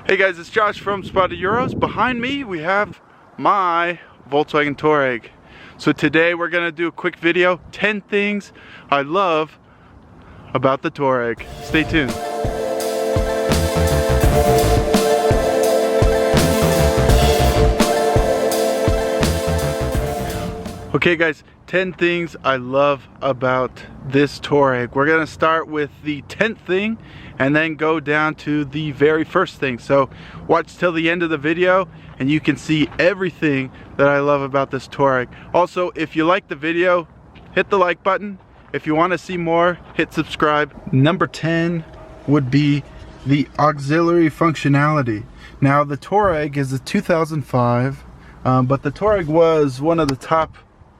Hey guys, it's Josh from Spotted Euros. Behind me we have my Volkswagen Touareg. So today we're gonna do a quick video, 10 things I love about the Touareg. Stay tuned. Okay guys, 10 things I love about this Touareg. We're gonna start with the 10th thing and then go down to the very first thing. So watch till the end of the video and you can see everything that I love about this Touareg. Also, if you like the video, hit the like button. If you want to see more, hit subscribe. Number 10 would be the auxiliary functionality. Now the Touareg is a 2005, but the Touareg was one of the top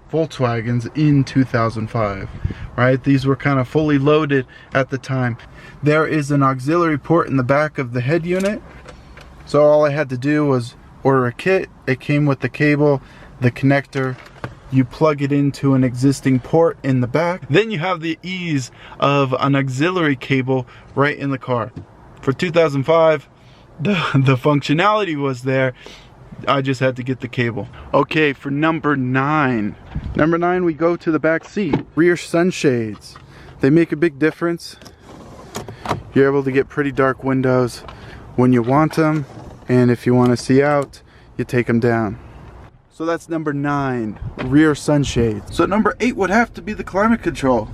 Volkswagens in 2005, right? These were kind of fully loaded at the time. There is an auxiliary port in the back of the head unit, so all I had to do was order a kit. It came with the cable, the connector. You plug it into an existing port in the back. Then you have the ease of an auxiliary cable right in the car. For 2005, the functionality was there. I just had to get the cable. Okay, for number 9. Number 9, we go to the back seat. Rear sunshades. They make a big difference. You're able to get pretty dark windows when you want them, and if you want to see out, you take them down. So that's number 9, rear sunshades. So number 8 would have to be the climate control.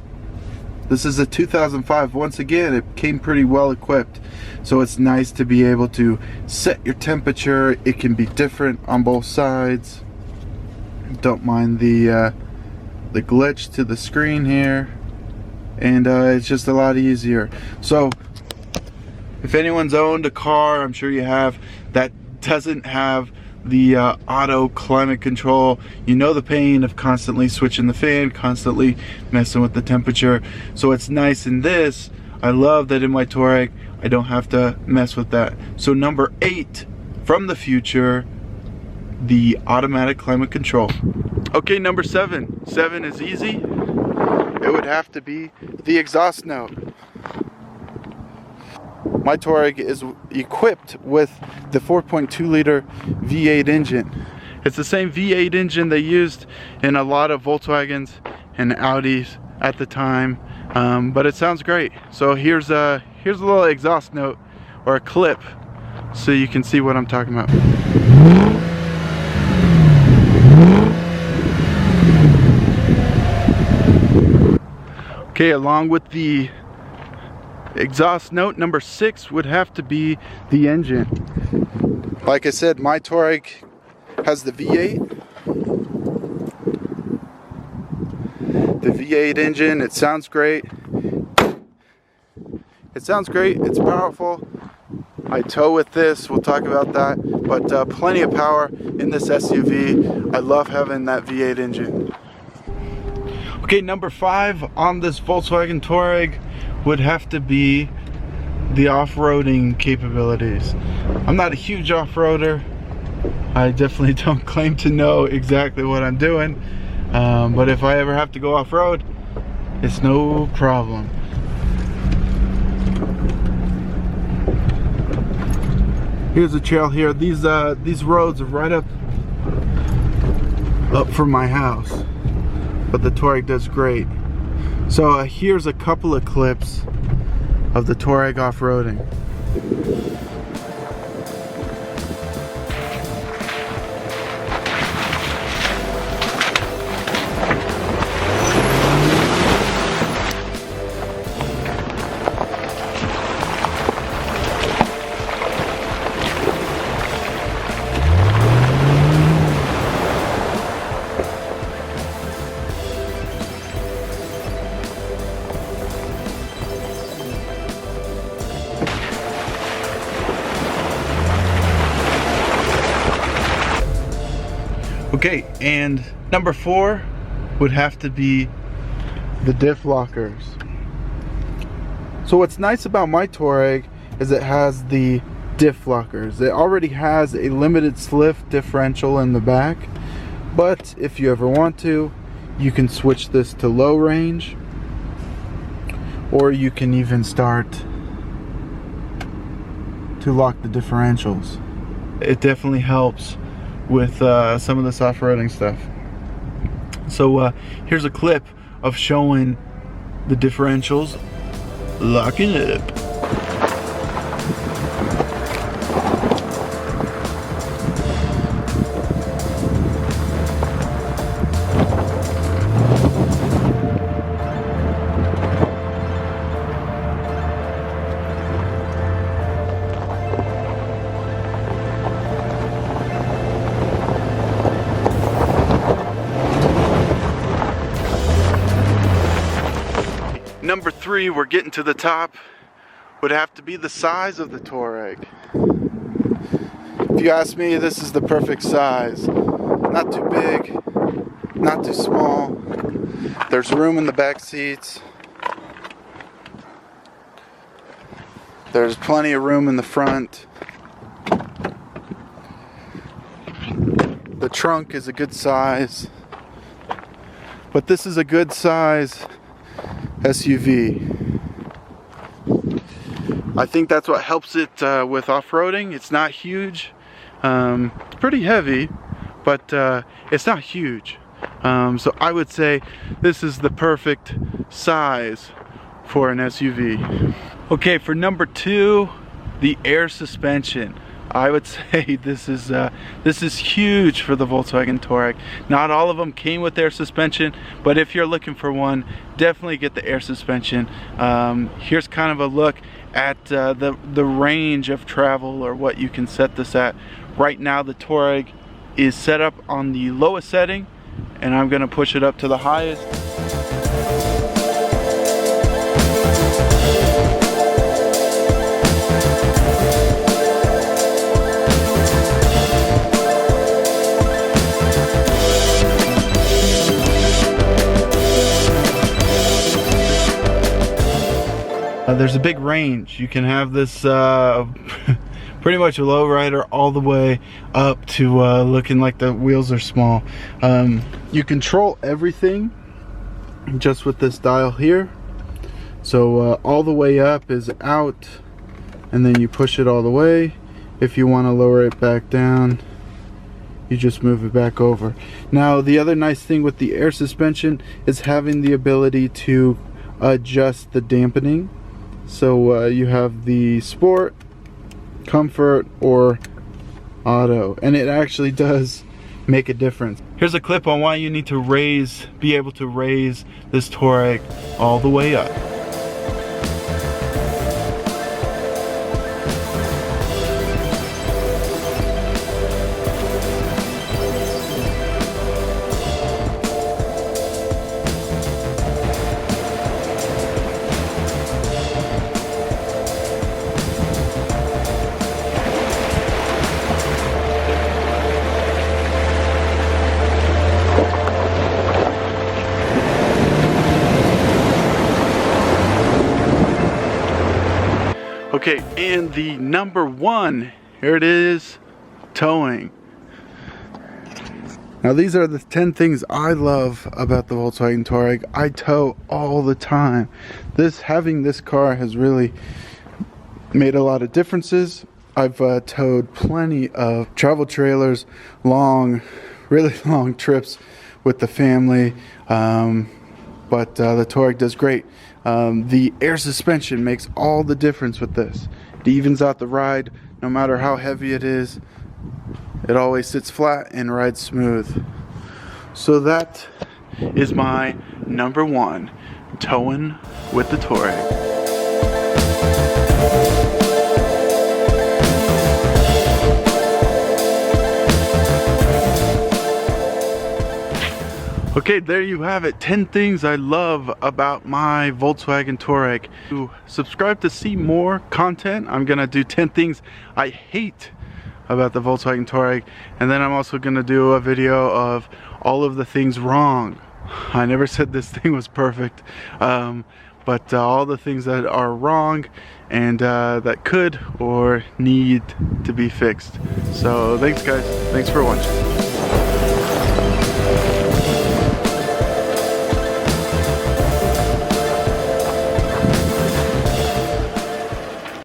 This is a 2005. Once again, it came pretty well equipped. So it's nice to be able to set your temperature. It can be different on both sides. Don't mind the glitch to the screen here. And it's just a lot easier. So if anyone's owned a car, I'm sure you have, that doesn't have the auto climate control, you know the pain of constantly switching the fan, constantly messing with the temperature. So it's nice in this. I love that in my Touareg I don't have to mess with that. So number 8 from the future, the automatic climate control. Okay, number 7. 7 is easy. It would have to be the exhaust note. My Touareg is equipped with the 4.2 liter V8 engine. It's the same V8 engine they used in a lot of Volkswagens and Audis at the time, but it sounds great. So here's a little exhaust note or a clip so you can see what I'm talking about. Okay, along with the exhaust note, number 6 would have to be the engine. Like I said, my Touareg has the V8. The V8 engine, it sounds great. It's powerful. I tow with this, we'll talk about that. But plenty of power in this SUV. I love having that V8 engine. Okay, number 5 on this Volkswagen Touareg would have to be the off-roading capabilities. I'm not a huge off-roader. I definitely don't claim to know exactly what I'm doing, but if I ever have to go off-road, it's no problem. Here's a trail here. These roads are right up from my house, but the Touareg does great. So here's a couple of clips of the Touareg off-roading. Okay, and number 4 would have to be the diff lockers. So what's nice about my Touareg is it has the diff lockers. It already has a limited slip differential in the back, but if you ever want to, you can switch this to low range, or you can even start to lock the differentials. It definitely helps with some of this off-roading stuff. So here's a clip of showing the differentials locking up. Number 3, we're getting to the top, would have to be the size of the Touareg. If you ask me, this is the perfect size. Not too big, not too small. There's room in the back seats. There's plenty of room in the front. The trunk is a good size. But this is a good size SUV. I think that's what helps it with off-roading. It's not huge. It's pretty heavy, but it's not huge. So I would say this is the perfect size for an SUV. Okay, for number 2, the air suspension. I would say this is huge for the Volkswagen Touareg. Not all of them came with air suspension, but if you're looking for one, definitely get the air suspension. Here's kind of a look at the range of travel, or what you can set this at. Right now the Touareg is set up on the lowest setting, and I'm going to push it up to the highest. There's a big range. You can have this pretty much a low rider all the way up to looking like the wheels are small. You control everything just with this dial here. So all the way up is out, and then you push it all the way. If you want to lower it back down, you just move it back over. Now the other nice thing with the air suspension is having the ability to adjust the dampening. So you have the Sport, Comfort, or Auto, and it actually does make a difference. Here's a clip on why you need to be able to raise this Touareg all the way up. Okay, and the number 1, here it is, towing. Now these are the 10 things I love about the Volkswagen Touareg. I tow all the time. Having this car has really made a lot of differences. I've towed plenty of travel trailers, really long trips with the family, but the Touareg does great. The air suspension makes all the difference with this. It evens out the ride. No matter how heavy it is, it always sits flat and rides smooth. So that is my number 1, towing with the Touareg. Okay, there you have it. 10 things I love about my Volkswagen Touareg. To subscribe to see more content, I'm gonna do 10 things I hate about the Volkswagen Touareg, and then I'm also gonna do a video of all of the things wrong. I never said this thing was perfect, but all the things that are wrong and that could or need to be fixed. So thanks guys, thanks for watching.